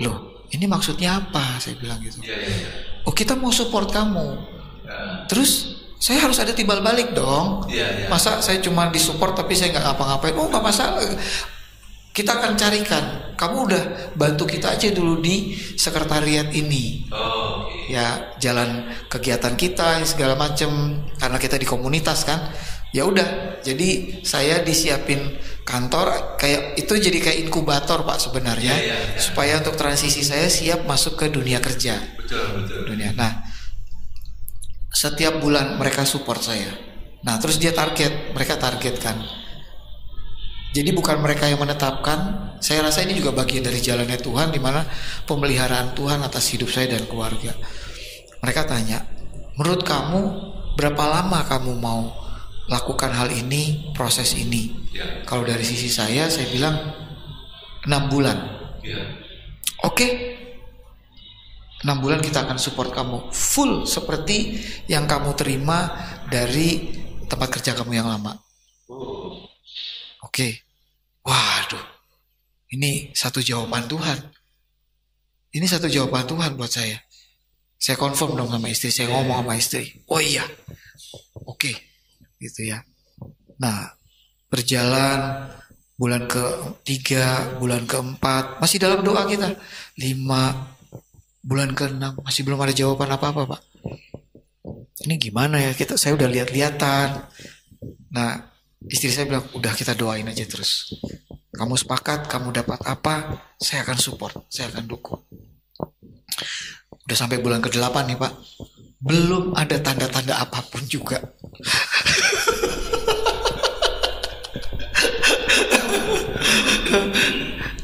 Loh, ini maksudnya apa? Saya bilang gitu. Oh, kita mau support kamu. Terus saya harus ada timbal balik dong. Masa saya cuma disupport tapi saya nggak ngapa-ngapain? Oh, nggak masalah. Kita akan carikan. Kamu udah bantu kita aja dulu di sekretariat ini. Ya, jalan kegiatan kita segala macam, karena kita di komunitas kan. Ya udah, jadi saya disiapin kantor kayak itu, jadi kayak inkubator Pak sebenarnya, supaya untuk transisi saya siap masuk ke dunia kerja. Betul. Dunia. Nah, setiap bulan mereka support saya. Nah, terus mereka targetkan. Jadi bukan mereka yang menetapkan. Saya rasa ini juga bagian dari jalannya Tuhan, di mana pemeliharaan Tuhan atas hidup saya dan keluarga. Mereka tanya, menurut kamu berapa lama kamu mau lakukan hal ini, proses ini? Kalau dari sisi saya bilang 6 bulan. Oke. 6 bulan kita akan support kamu full seperti yang kamu terima dari tempat kerja kamu yang lama. Oke. Waduh. Ini satu jawaban Tuhan. Ini satu jawaban Tuhan buat saya. Saya confirm dong sama istri, saya ngomong sama istri. Oh iya. Oke. Gitu ya. Nah, berjalan bulan ke-3, bulan ke-4, masih dalam doa kita. 5, bulan ke-6 masih belum ada jawaban apa-apa, Pak. Ini gimana ya? Saya udah lihat-lihatan. Nah, istri saya bilang, udah kita doain aja terus. Kamu sepakat, kamu dapat apa, saya akan support, saya akan dukung. Udah sampai bulan ke-8 nih Pak, belum ada tanda-tanda apapun juga.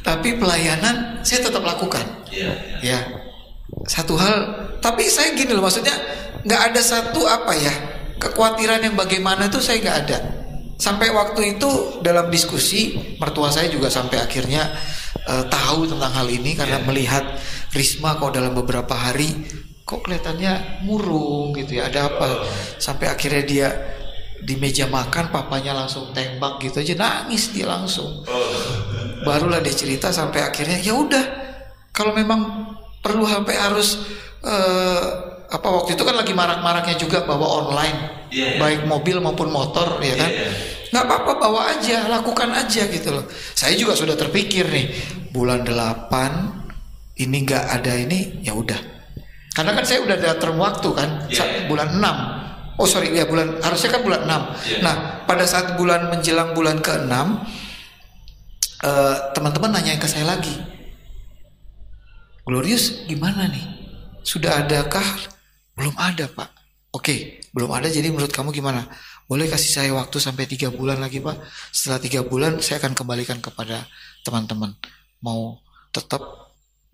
Tapi pelayanan saya tetap lakukan. Ya, satu hal. Tapi saya gini loh, maksudnya nggak ada satu kekhawatiran yang bagaimana itu saya nggak ada. Sampai waktu itu dalam diskusi, mertua saya juga sampai akhirnya tahu tentang hal ini karena melihat Risma kok dalam beberapa hari kok kelihatannya murung gitu ya, ada apa? Sampai akhirnya dia di meja makan, papanya langsung tembak gitu aja, nangis dia langsung. Barulah dia cerita sampai akhirnya ya udah, kalau memang perlu sampai harus waktu itu kan lagi marak-maraknya juga bawa online, baik mobil maupun motor, ya kan? Nggak apa-apa, bawa aja, lakukan aja gitu loh. Saya juga sudah terpikir nih, bulan 8 ini nggak ada ini, ya udah. Karena kan saya udah ada term waktu kan, bulan 6. Oh sorry, ya harusnya kan bulan 6. Nah, pada saat menjelang bulan ke-6, teman-teman nanya ke saya lagi, Glorious gimana nih? Sudah adakah? Belum ada Pak. Oke, belum ada, jadi menurut kamu gimana? Boleh kasih saya waktu sampai 3 bulan lagi Pak. Setelah 3 bulan saya akan kembalikan kepada teman-teman. Mau tetap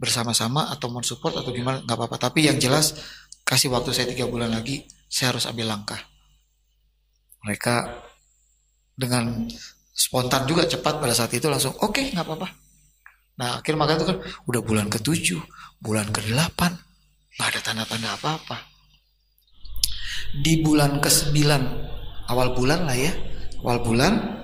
bersama-sama atau mensupport atau gimana, gak apa-apa. Tapi yang jelas kasih waktu saya 3 bulan lagi, saya harus ambil langkah. Mereka dengan spontan juga cepat pada saat itu langsung oke, gak apa-apa. Nah makanya itu kan udah bulan ke-7, bulan ke-8, gak ada tanda-tanda apa-apa. Di bulan ke-9, awal bulan lah ya, awal bulan,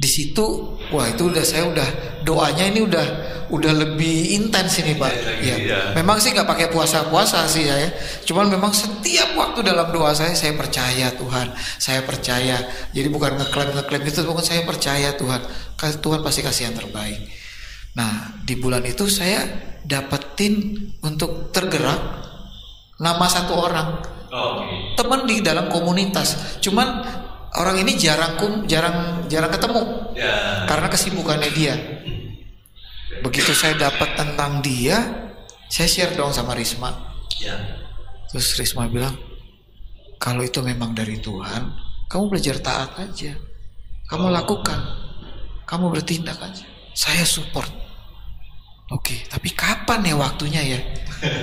di situ wah itu saya udah doanya ini udah lebih intens ini Pak. Ya. Memang sih nggak pakai puasa sih saya, cuman memang setiap waktu dalam doa saya percaya Tuhan, saya percaya. Jadi bukan ngeklaim itu, bukan, saya percaya Tuhan pasti kasih yang terbaik. Nah di bulan itu saya dapetin untuk tergerak nama satu orang, teman di dalam komunitas, cuman orang ini jarang ketemu karena kesibukannya dia. Begitu saya dapat tentang dia, saya share dong sama Risma. Terus Risma bilang, kalau itu memang dari Tuhan, kamu belajar taat aja, kamu lakukan, kamu bertindak aja. Saya support. Oke, tapi kapan ya waktunya ya?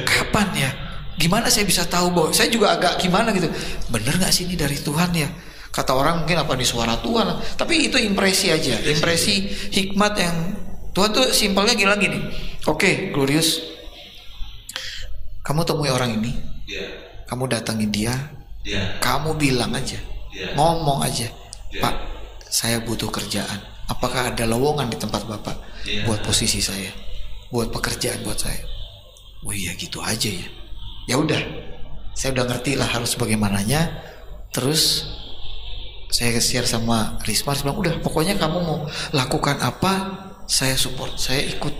Kapan ya? Gimana saya bisa tahu bahwa saya juga agak gimana gitu. Bener nggak sih ini dari Tuhan ya? Kata orang mungkin apa di suara Tuhan, tapi itu impresi aja, impresi hikmat yang Tuhan tuh simpelnya gini. Oke, Glorious, kamu temui orang ini, kamu datangin dia, kamu bilang aja, ngomong aja, Pak, saya butuh kerjaan. Apakah ada lowongan di tempat Bapak buat posisi saya, buat pekerjaan buat saya? Oh iya gitu aja ya. Ya udah, saya udah ngerti lah harus bagaimananya. Terus saya share sama Risma, dia bilang udah pokoknya kamu mau lakukan apa saya support, saya ikut.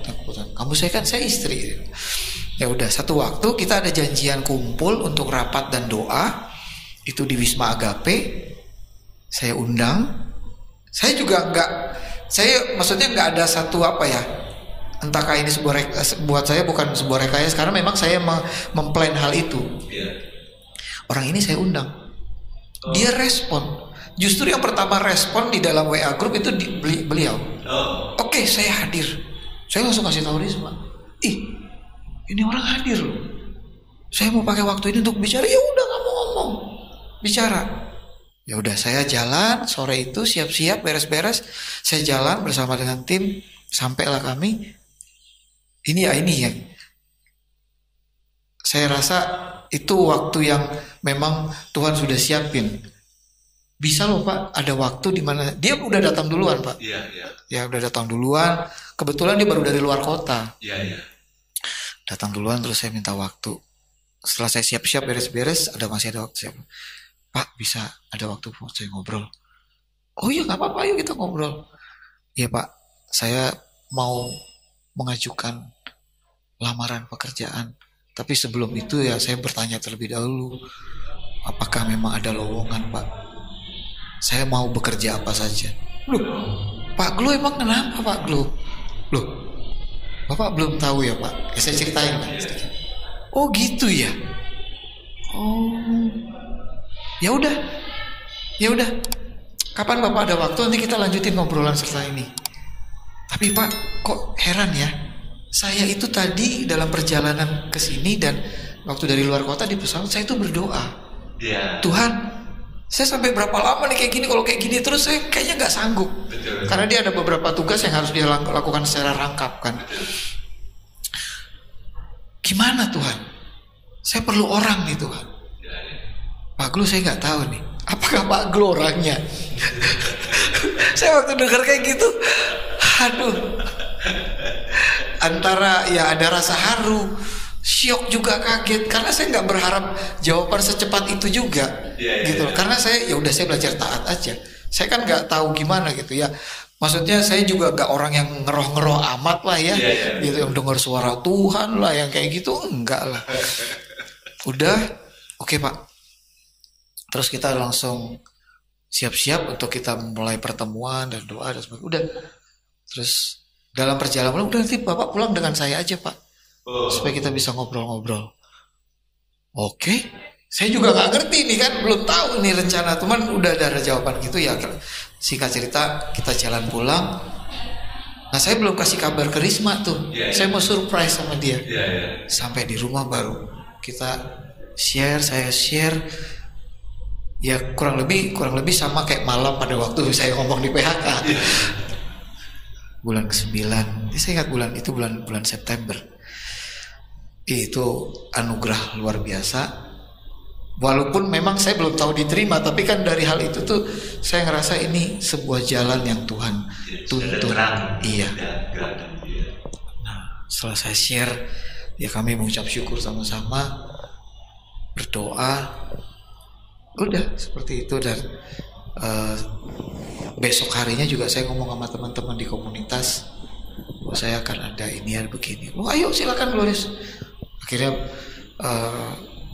Kamu saya istri. Ya udah, satu waktu kita ada janjian kumpul untuk rapat dan doa itu di Wisma Agape. Saya undang. Saya juga maksudnya nggak ada satu apa ya, entahkah ini buat saya bukan sebuah rekayasa karena memang saya memplan hal itu. Orang ini saya undang, dia respon. Justru yang pertama respon di dalam WA group itu beliau. Oke, saya hadir. Saya langsung kasih tahu Risma, ini orang hadir loh. Saya mau pakai waktu ini untuk bicara. Ya udah, kamu ngomong, bicara. Ya udah, saya jalan sore itu, siap-siap beres-beres. Saya jalan bersama dengan tim, sampailah kami. Ini ya. Saya rasa itu waktu yang memang Tuhan sudah siapin. Bisa loh Pak, ada waktu di mana dia udah datang duluan Pak. Iya. Ya udah datang duluan. Kebetulan dia baru dari luar kota. Iya. Datang duluan, terus saya minta waktu. Setelah saya siap-siap beres-beres, masih ada waktu. Pak, bisa ada waktu mau saya ngobrol? Oh iya, nggak apa-apa, ayo kita ngobrol. Iya Pak, saya mau mengajukan lamaran pekerjaan. Tapi sebelum itu ya saya bertanya terlebih dahulu, apakah memang ada lowongan Pak? Saya mau bekerja apa saja. Loh, Pak Glo emang kenapa Pak Glo? Loh, Bapak belum tahu ya Pak? Ya, saya ceritain Pak. Oh gitu ya. Oh, ya udah. Kapan Bapak ada waktu nanti kita lanjutin ngobrolan setelah ini. Tapi Pak, kok heran ya? Saya itu tadi dalam perjalanan ke sini dan waktu dari luar kota di pesawat saya itu berdoa. Tuhan, saya sampai berapa lama nih kayak gini? Kalau kayak gini terus saya kayaknya nggak sanggup. Betul. Karena dia ada beberapa tugas yang harus dia lakukan secara rangkap kan. Gimana Tuhan? Saya perlu orang nih Tuhan. Pak Glo saya nggak tahu nih. Apakah Pak Glo orangnya? Saya waktu dengar kayak gitu, aduh. Antara ya ada rasa haru, syok juga kaget karena saya nggak berharap jawaban secepat itu juga, gitu. Karena saya ya udah saya belajar taat aja. Saya kan nggak tahu gimana gitu ya. Maksudnya saya juga nggak orang yang ngeroh-ngeroh amat lah ya, gitu yang dengar suara Tuhan lah yang kayak gitu enggak lah. Udah, oke Pak. Terus kita langsung siap-siap untuk kita mulai pertemuan dan doa dan sebagainya. Udah. Terus dalam perjalanan udah nanti Bapak pulang dengan saya aja Pak, supaya kita bisa ngobrol-ngobrol. Oke, saya juga nggak ngerti nih kan, belum tahu nih rencana, cuman udah ada jawaban gitu ya. Singkat cerita kita jalan pulang. Nah saya belum kasih kabar ke Risma tuh, saya mau surprise sama dia. Sampai di rumah baru kita saya share. Ya kurang lebih sama kayak malam pada waktu saya ngomong di PHK. Bulan ke-9, saya ingat bulan September. Itu anugerah luar biasa. Walaupun memang saya belum tahu diterima, tapi kan dari hal itu tuh saya ngerasa ini sebuah jalan yang Tuhan tuntun. Iya. Nah, setelah saya share, ya kami mengucap syukur sama-sama, berdoa. Udah seperti itu dan besok harinya juga saya ngomong sama teman-teman di komunitas, saya akan ada ini ya begini. Oh ayo silakan Gloris. Akhirnya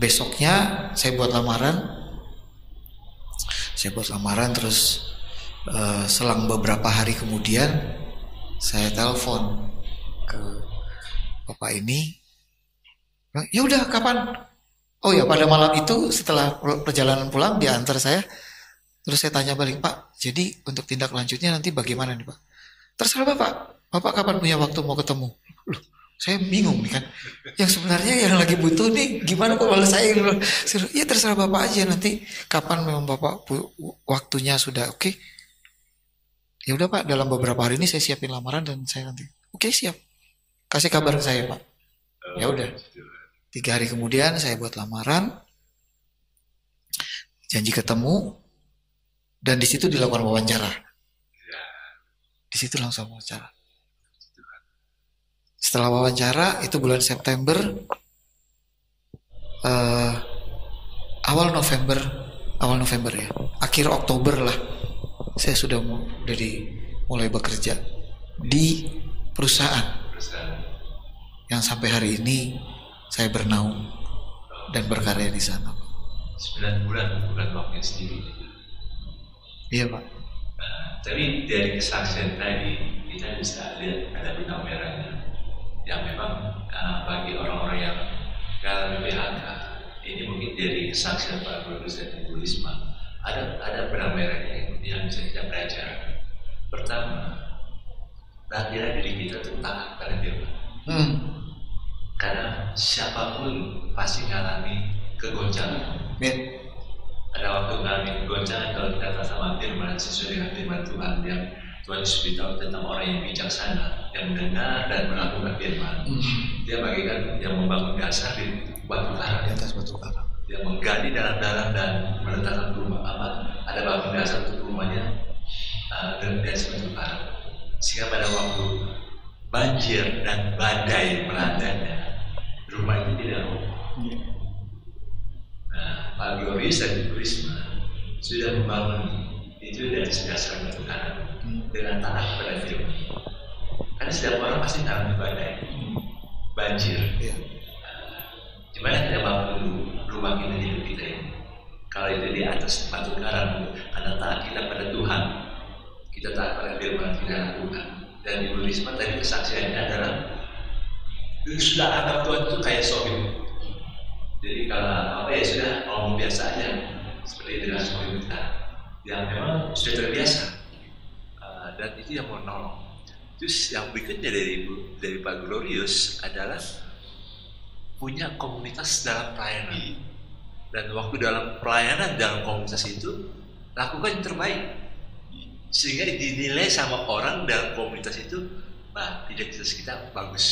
besoknya saya buat lamaran. Terus selang beberapa hari kemudian saya telepon ke Bapak ini. Ya udah kapan? Oh ya pada malam itu setelah perjalanan pulang dia antar saya. Terus saya tanya balik, Pak, jadi untuk tindak lanjutnya nanti bagaimana nih Pak? Terserah Bapak kapan punya waktu mau ketemu? Loh, saya bingung nih kan. Yang sebenarnya yang lagi butuh nih gimana kok malah saya? Ya terserah Bapak aja nanti kapan memang Bapak waktunya sudah oke. Ya udah Pak, dalam beberapa hari ini saya siapin lamaran dan saya nanti. Oke, siap. Kasih kabar ke saya Pak. Ya udah. 3 hari kemudian saya buat lamaran. Janji ketemu. Dan di situ dilakukan wawancara. Di situ langsung wawancara. Setelah wawancara itu bulan September, awal November ya, akhir Oktober lah, saya sudah mulai bekerja di perusahaan yang sampai hari ini saya bernaung dan berkarya di sana. 9 bulan bukan waktu sendiri. Iya Pak. Tapi dari kesaksian tadi kita bisa lihat ada benang merahnya yang memang bagi orang-orang yang mengalami PHK ini, mungkin dari kesaksian Pak Gulus dan Ibu Risma ada benang merahnya yang bisa kita belajar. Pertama, latihan diri kita untuk taat pada Firman. Karena siapapun pasti mengalami kegoncangan. Ada waktu mengalami kegoncangan kalau kita tak sama firman, sesuai dengan firman Tuhan yang Tuhan Yesus beritahu tentang orang yang bijaksana, yang mendengar dan melakukan firman. Dia bagikan yang membangun dasar di batu karang, Di atas batu karang. yang menggali dalam-dalam dan meletakkan rumah ada bangun dasar untuk rumahnya dan di atas batu karang. Sehingga pada waktu banjir dan badai melandanya, rumah itu tidak roboh. Nah, Pak Glorius dan Ibu Risma sudah membangun itu dari dasar batu karang dengan taat pada firman. Karena setiap orang pasti mengalami badai, banjir. Gimana kita bangun dulu rumah kita, hidup kita ini? Kalau itu di atas batu karang, karena taat kita pada Tuhan, kita taat pada firman, kita lakukan. Dan Ibu Risma tadi kesaksiannya adalah sudah anggap Tuhan itu kayak sohib. Jadi kalau sudah ngomong biasa aja, seperti dengan sohib kita yang memang sudah terbiasa, dan itu yang mau nolong. Terus yang berikutnya dari Pak Glorius adalah punya komunitas dalam pelayanan. Dan waktu dalam pelayanan dalam komunitas itu lakukan yang terbaik, sehingga dinilai sama orang dalam komunitas itu, identitas kita bagus,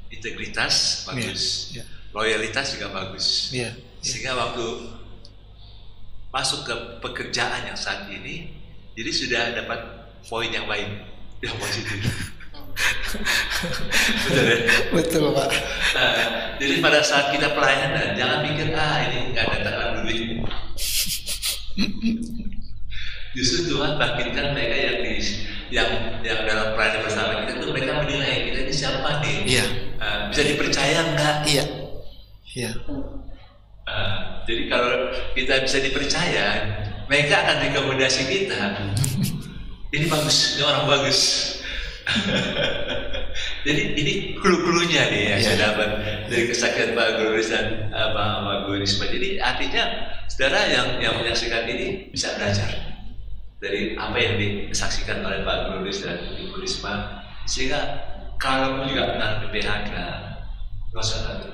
integritas bagus, loyalitas juga bagus. Sehingga waktu masuk ke pekerjaan yang saat ini, jadi sudah dapat poin yang baik, yang positif. Betul ya? Betul Pak. Jadi pada saat kita pelayanan, jangan pikir ini nggak datang duit. Justru Tuhan bangkitkan mereka yang dalam pelayanan bersama kita itu, mereka menilai kita ini siapa nih? Bisa dipercaya nggak? Jadi kalau kita bisa dipercaya, mereka akan rekomendasi kita. Ini bagus, ini orang bagus. Jadi ini clue-cluenya nih yang saya dapat dari kesaksian Pak Glorius dan Pak Risma. Jadi artinya saudara yang menyaksikan ini bisa belajar dari apa yang disaksikan oleh Pak Glorius dan Ibu Risma, sehingga kalau juga mengalami PHK, nggak usah takut.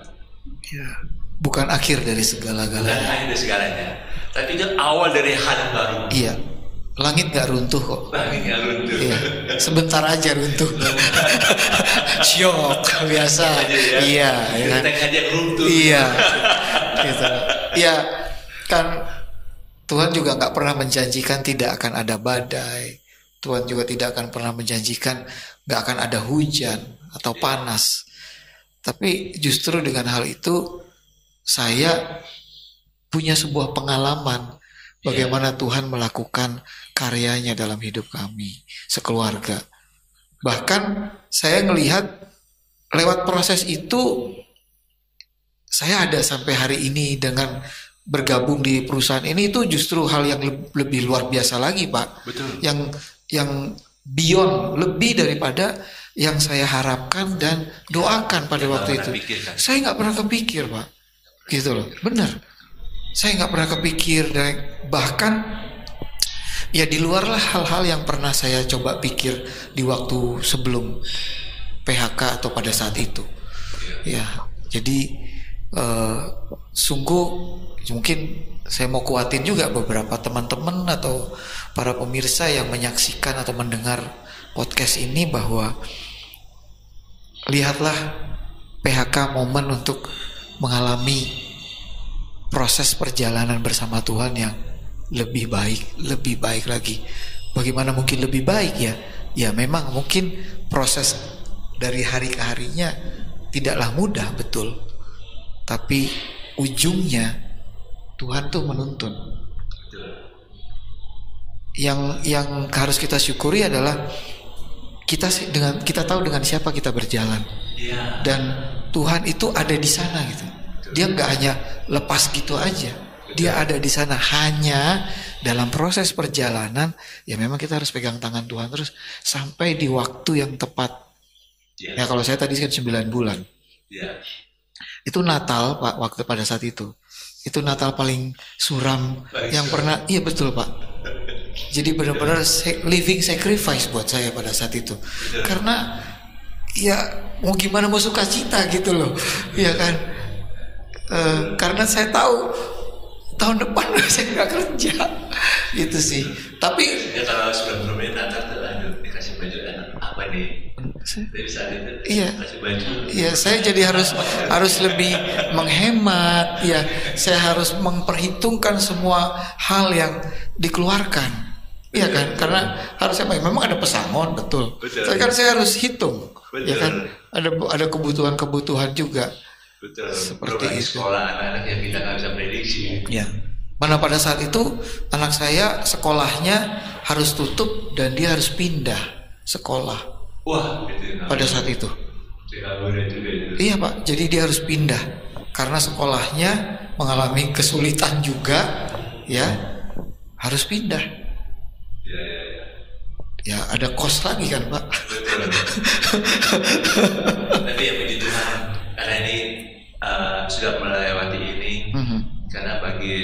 Bukan akhir dari segala-galanya. Bukan akhir dari segalanya, tapi itu awal dari hal yang baru. Langit gak runtuh kok. Langit gak runtuh. Sebentar aja runtuh. Syok biasa. Tank aja runtuh. Gitu. Kan Tuhan juga nggak pernah menjanjikan tidak akan ada badai. Tuhan juga tidak akan pernah menjanjikan nggak akan ada hujan atau panas. Tapi justru dengan hal itu saya punya sebuah pengalaman bagaimana Tuhan melakukan karyanya dalam hidup kami sekeluarga. Bahkan saya melihat lewat proses itu, saya ada sampai hari ini dengan bergabung di perusahaan ini, itu justru hal yang lebih luar biasa lagi Pak. Betul. Yang beyond, lebih daripada yang saya harapkan dan doakan pada waktu itu. Saya nggak pernah kepikir Pak, gitu loh, benar. Saya nggak pernah kepikir, dan bahkan ya di luar lah hal-hal yang pernah saya coba pikir di waktu sebelum PHK atau pada saat itu. Jadi sungguh mungkin saya mau kuatin juga beberapa teman-teman atau para pemirsa yang menyaksikan atau mendengar podcast ini, bahwa lihatlah PHK momen untuk mengalami proses perjalanan bersama Tuhan yang lebih baik lagi. Bagaimana mungkin lebih baik ya? Ya memang mungkin proses dari hari ke harinya tidaklah mudah, betul. Tapi ujungnya Tuhan tuh menuntun. Yang harus kita syukuri adalah kita tahu dengan siapa kita berjalan. Dan Tuhan itu ada di sana gitu. Dia nggak hanya lepas gitu aja. Dia ada di sana, hanya dalam proses perjalanan ya memang kita harus pegang tangan Tuhan terus sampai di waktu yang tepat. Ya kalau saya tadi kan 9 bulan. Itu Natal Pak, waktu pada saat itu. Itu Natal paling suram yang pernah. Iya betul Pak. Jadi benar-benar living sacrifice buat saya pada saat itu. Karena ya mau gimana mau sukacita gitu loh. Iya kan. Karena saya tahu tahun depan saya nggak kerja gitu sih. Tapi ya kalau sudah bermain Natal dikasih baju apa nih? Iya, iya saya jadi harus lebih menghemat. Ya, saya harus memperhitungkan semua hal yang dikeluarkan. Iya kan, karena harus apa? Memang ada pesangon betul. Tapi kan saya harus hitung. Ya kan, ada kebutuhan juga. Betul. Seperti itu. Sekolah anak-anak yang kita nggak bisa prediksi. Ya. Mana pada saat itu anak saya sekolahnya harus tutup dan dia harus pindah sekolah. Wah, gitu, pada saat itu. Iya Pak, jadi dia harus pindah karena sekolahnya mengalami kesulitan juga, ya harus pindah. Ya ada kos lagi kan Pak. Betul. Tapi ya puji Tuhan, karena ini sudah melewati ini. Karena bagi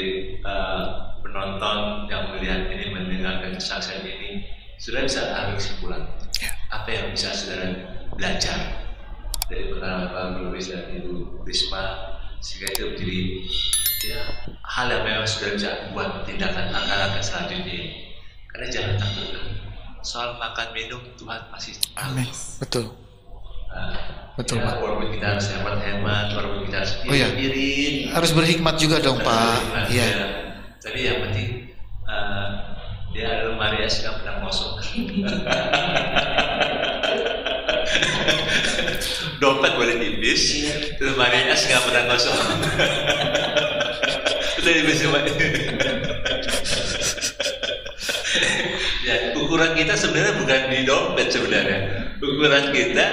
penonton yang melihat ini, mendengarkan kesaksian ini, sudah bisa ambil kesimpulan. Apa yang bisa saudara belajar dari pengalaman Pak Luis dan Ibu Risma, sehingga itu menjadi ya hal yang memang sudah bisa buat tindakan langkah-langkah selanjutnya ini. Karena jangan takut soal makan minum, Tuhan pasti. Amin. Betul. Betul ya, Pak. Walaupun kita harus hemat, walaupun kita harus irit, harus berhikmat juga dong Pak. Iya. Tapi yang penting dia ada lemari es yang pernah kosong. Dompet boleh tipis, lemari es nggak pernah kosong. Itu tipis Pak. Ya, ukuran kita sebenarnya bukan di dompet sebenarnya. Ukuran kita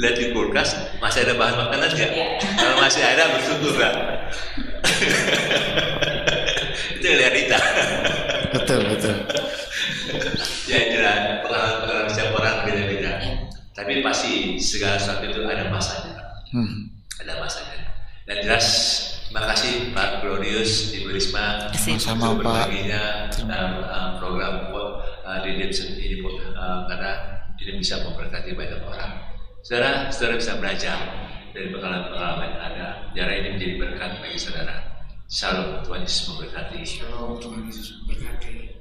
lihat di kulkas masih ada bahan makanan nggak? Kalau masih ada bersyukur Pak. Itu realita. Betul. Ya jelas pengalaman setiap orang beda-beda. Tapi pasti segala sesuatu itu ada masanya. Ada masanya. Dan jelas terima kasih Pak Glorius, Ibu Risma sama untuk Pak berbaginya dalam program Redemption ini karena ini bisa memberkati banyak orang. Saudara bisa belajar dari pengalaman-pengalaman yang ada. Biar ini menjadi berkat bagi saudara. Shalom, Tuhan Yesus memberkati. Shalom, Tuhan Yesus memberkati.